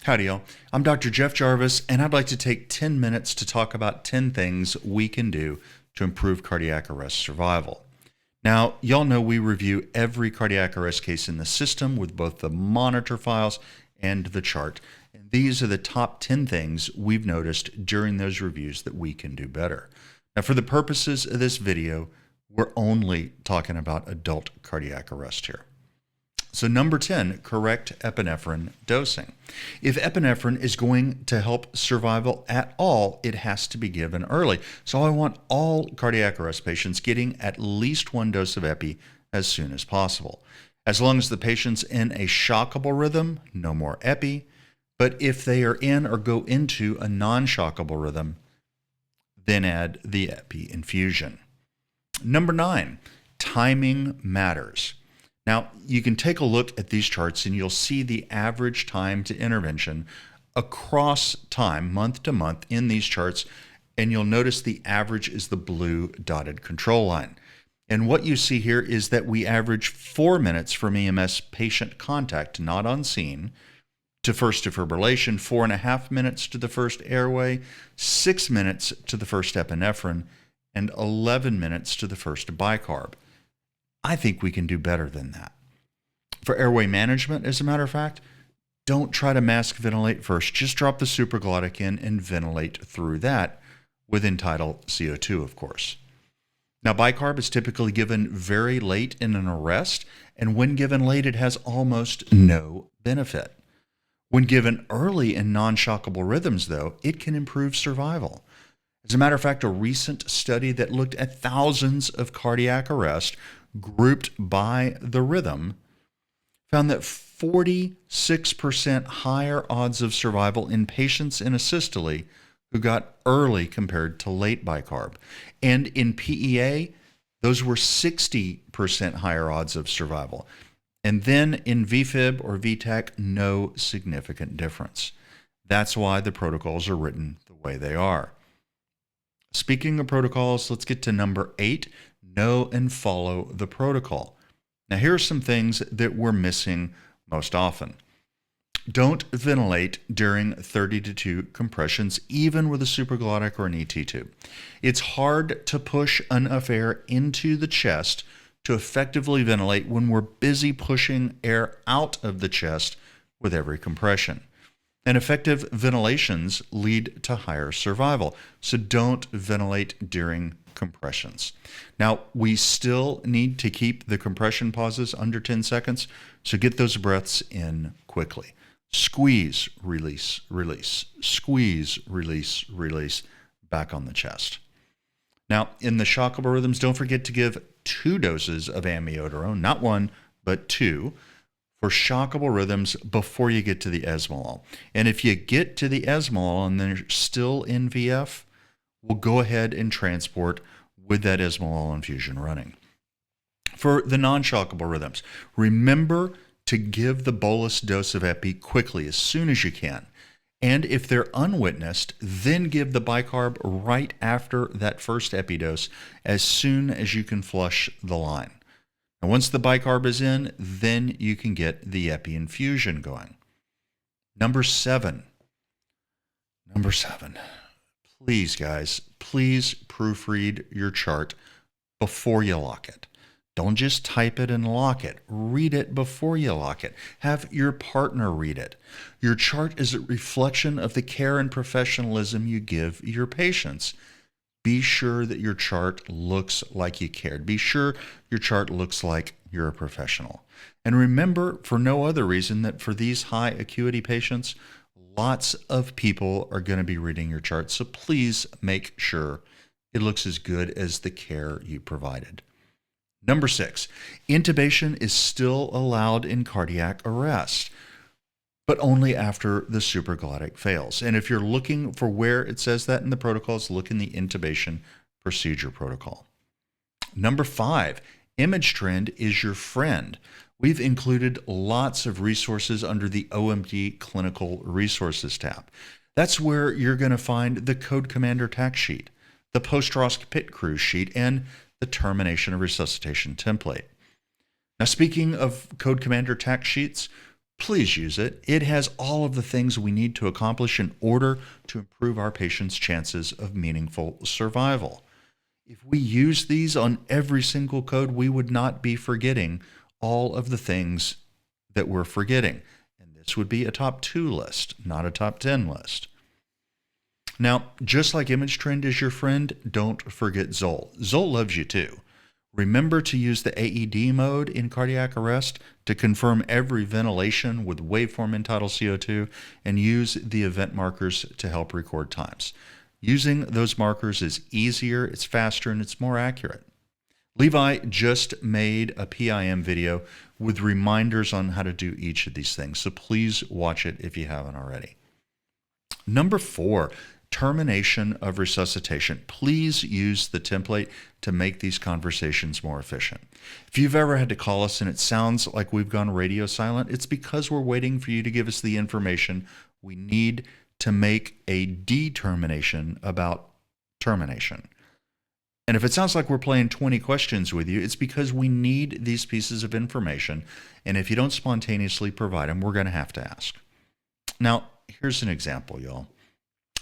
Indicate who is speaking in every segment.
Speaker 1: Howdy, y'all. I'm Dr. Jeff Jarvis, and I'd like to take 10 minutes to talk about 10 things we can do to improve cardiac arrest survival. Now, y'all know we review every cardiac arrest case in the system with both the monitor files and the chart. And these are the top 10 things we've noticed during those reviews that we can do better. Now, for the purposes of this video, we're only talking about adult cardiac arrest here. So number 10, correct epinephrine dosing. If epinephrine is going to help survival at all, it has to be given early. So I want all cardiac arrest patients getting at least one dose of epi as soon as possible. As long as the patient's in a shockable rhythm, no more epi. But if they are in or go into a non-shockable rhythm, then add the epi infusion. Number 9, timing matters. Now, you can take a look at these charts and you'll see the average time to intervention across time, month to month, in these charts, and you'll notice the average is the blue dotted control line. And what you see here is that we average 4 minutes from EMS patient contact, not on scene, to first defibrillation, 4.5 minutes to the first airway, 6 minutes to the first epinephrine, and 11 minutes to the first bicarb. I think we can do better than that. For airway management, as a matter of fact, don't try to mask ventilate first. Just drop the supraglottic in and ventilate through that with end-tidal CO2, of course. Now, bicarb is typically given very late in an arrest, and when given late, it has almost no benefit. When given early in non-shockable rhythms, though, it can improve survival. As a matter of fact, a recent study that looked at thousands of cardiac arrests grouped by the rhythm found that 46% higher odds of survival in patients in asystole who got early compared to late bicarb. And in PEA, those were 60% higher odds of survival. And then in VFib or VTAC, no significant difference. That's why the protocols are written the way they are. Speaking of protocols, let's get to number 8, know and follow the protocol. Now, here are some things that we're missing most often. Don't ventilate during 30 to 2 compressions, even with a supraglottic or an ET tube. It's hard to push enough air into the chest to effectively ventilate when we're busy pushing air out of the chest with every compression. And effective ventilations lead to higher survival. So don't ventilate during compressions. Now, we still need to keep the compression pauses under 10 seconds, so get those breaths in quickly. Squeeze, release, release. Squeeze, release, release, back on the chest. Now, in the shockable rhythms, don't forget to give 2 doses of amiodarone, not 1, but 2, for shockable rhythms before you get to the esmolol. And if you get to the esmolol and they're still in VF, we'll go ahead and transport with that esmolol infusion running. For the non-shockable rhythms, remember to give the bolus dose of epi quickly, as soon as you can. And if they're unwitnessed, then give the bicarb right after that first epi dose, as soon as you can flush the line. And once the bicarb is in, then you can get the epi infusion going. Number 7. Please, guys, please proofread your chart before you lock it. Don't just type it and lock it. Read it before you lock it. Have your partner read it. Your chart is a reflection of the care and professionalism you give your patients. Be sure that your chart looks like you cared. Be sure your chart looks like you're a professional. And remember, for no other reason, that for these high acuity patients, lots of people are going to be reading your chart. So please make sure it looks as good as the care you provided. Number 6, intubation is still allowed in cardiac arrest, but only after the supraglottic fails. And if you're looking for where it says that in the protocols, look in the intubation procedure protocol. Number 5, image trend is your friend. We've included lots of resources under the OMD Clinical Resources tab. That's where you're going to find the Code Commander tax sheet, the Post-ROSC pit crew sheet, and the Termination of Resuscitation template. Now, speaking of Code Commander tax sheets, Please use it. It has all of the things we need to accomplish in order to improve our patients' chances of meaningful survival. If we use these on every single code, we would not be forgetting all of the things that we're forgetting. And this would be a top 2 list, not a top 10 list. Now, just like Image Trend is your friend, don't forget Zoll. Zoll loves you too. Remember to use the AED mode in cardiac arrest to confirm every ventilation with waveform entitled CO2 and use the event markers to help record times. Using those markers is easier, it's faster, and it's more accurate. Levi just made a PIM video with reminders on how to do each of these things, so please watch it if you haven't already. Number 4, termination of resuscitation. Please use the template to make these conversations more efficient. If you've ever had to call us and it sounds like we've gone radio silent, it's because we're waiting for you to give us the information we need to make a determination about termination. And if it sounds like we're playing 20 questions with you, it's because we need these pieces of information. And if you don't spontaneously provide them, we're going to have to ask. Now, here's an example, y'all.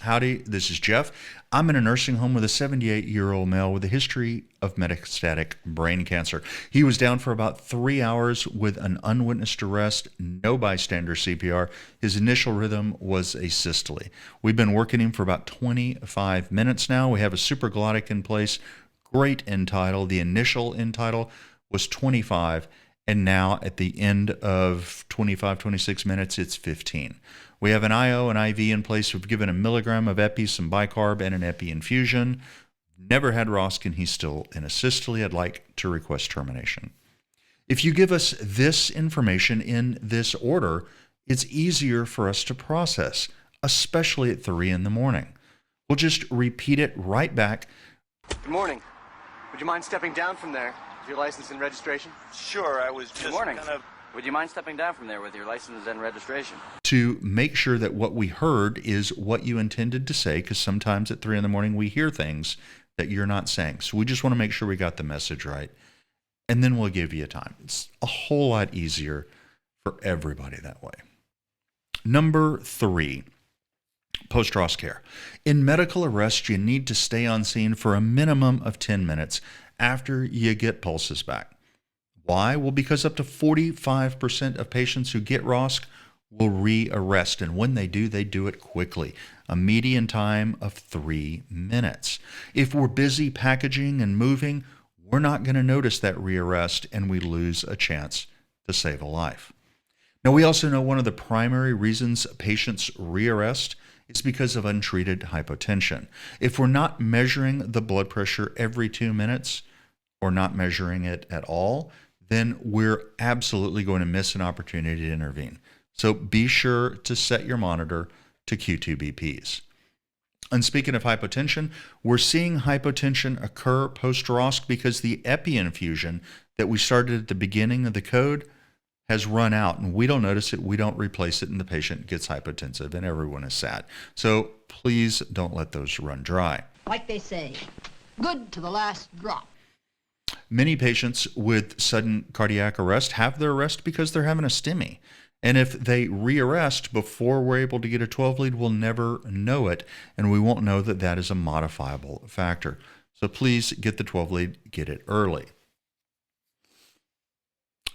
Speaker 1: Howdy, this is Jeff. I'm in a nursing home with a 78-year-old male with a history of metastatic brain cancer. He was down for about 3 hours with an unwitnessed arrest, no bystander CPR. His initial rhythm was a systole. We've been working him for about 25 minutes now. We have a supraglottic in place, great end tidal. The initial end tidal was 25, and now at the end of 25, 26 minutes, it's 15. We have an IO and IV in place. We've given a milligram of epi, some bicarb, and an epi infusion. Never had ROSC, and he's still in a systole. I'd like to request termination. If you give us this information in this order, it's easier for us to process, especially at 3 in the morning. We'll just repeat it right back.
Speaker 2: Good morning. Would you mind stepping down from there with your license and registration?
Speaker 3: Sure, I was just
Speaker 4: Good morning.
Speaker 3: kind of...
Speaker 4: Would you mind stepping down from there with your license and registration?
Speaker 1: To make sure that what we heard is what you intended to say, because sometimes at 3 in the morning we hear things that you're not saying. So we just want to make sure we got the message right. And then we'll give you a time. It's a whole lot easier for everybody that way. Number 3, post-ROSC care. In medical arrest, you need to stay on scene for a minimum of 10 minutes after you get pulses back. Why? Well, because up to 45% of patients who get ROSC will re-arrest, and when they do it quickly, a median time of 3 minutes. If we're busy packaging and moving, we're not going to notice that re-arrest, and we lose a chance to save a life. Now, we also know one of the primary reasons patients re-arrest is because of untreated hypotension. If we're not measuring the blood pressure every 2 minutes, or not measuring it at all, then we're absolutely going to miss an opportunity to intervene. So be sure to set your monitor to Q2BPs. And speaking of hypotension, we're seeing hypotension occur post-ROSC because the epi infusion that we started at the beginning of the code has run out, and we don't notice it, we don't replace it, and the patient gets hypotensive, and everyone is sad. So please don't let those run dry.
Speaker 5: Like they say, good to the last drop.
Speaker 1: Many patients with sudden cardiac arrest have their arrest because they're having a STEMI. And if they re-arrest before we're able to get a 12 lead, we'll never know it, and we won't know that that is a modifiable factor. So please get the 12 lead, get it early.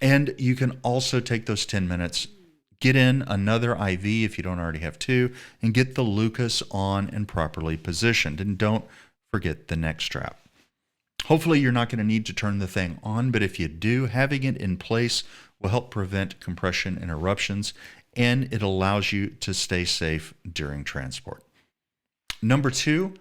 Speaker 1: And you can also take those 10 minutes, get in another IV if you don't already have 2, and get the Lucas on and properly positioned. And don't forget the neck strap. Hopefully you're not going to need to turn the thing on, but if you do, having it in place will help prevent compression interruptions, and it allows you to stay safe during transport. Number 2,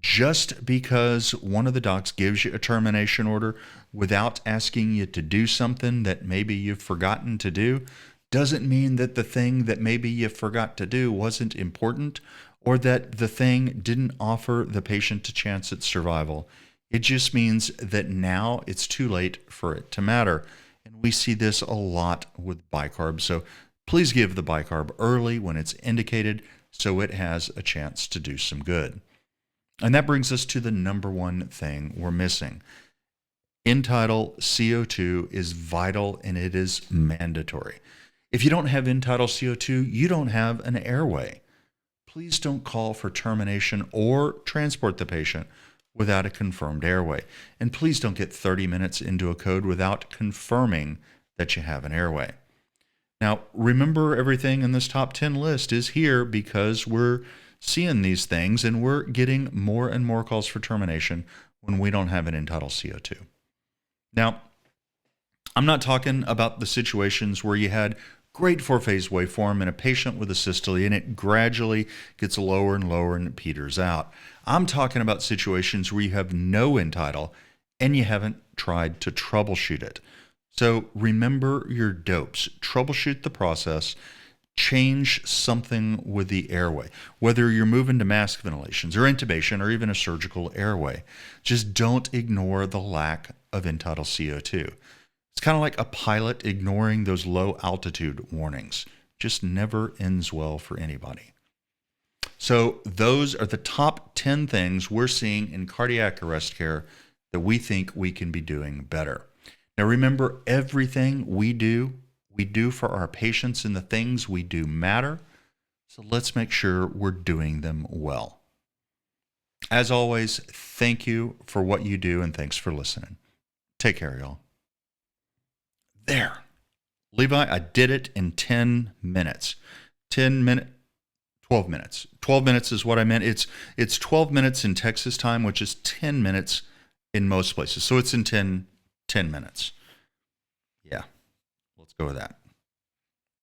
Speaker 1: just because one of the docs gives you a termination order without asking you to do something that maybe you've forgotten to do, doesn't mean that the thing that maybe you forgot to do wasn't important, or that the thing didn't offer the patient a chance at survival. It just means that now it's too late for it to matter. And we see this a lot with bicarb. So please give the bicarb early when it's indicated so it has a chance to do some good. And that brings us to the number 1 thing we're missing. End tidal CO2 is vital and it is mandatory. If you don't have end-tidal CO2, you don't have an airway. Please don't call for termination or transport the patient without a confirmed airway. And please don't get 30 minutes into a code without confirming that you have an airway. Now, remember, everything in this top 10 list is here because we're seeing these things and we're getting more and more calls for termination when we don't have an end-tidal CO2. Now, I'm not talking about the situations where you had great four-phase waveform in a patient with a systole and it gradually gets lower and lower and it peters out. I'm talking about situations where you have no end-tidal and you haven't tried to troubleshoot it. So remember your dopes. Troubleshoot the process. Change something with the airway, whether you're moving to mask ventilations or intubation or even a surgical airway. Just don't ignore the lack of end-tidal CO2. It's kind of like a pilot ignoring those low altitude warnings. Just never ends well for anybody. So those are the top 10 things we're seeing in cardiac arrest care that we think we can be doing better. Now remember, everything we do for our patients, and the things we do matter. So let's make sure we're doing them well. As always, thank you for what you do and thanks for listening. Take care, y'all. There. Levi, I did it in 10 minutes. 12 minutes. 12 minutes is what I meant. It's 12 minutes in Texas time, which is 10 minutes in most places. So it's in 10 minutes. Yeah. Let's go with that.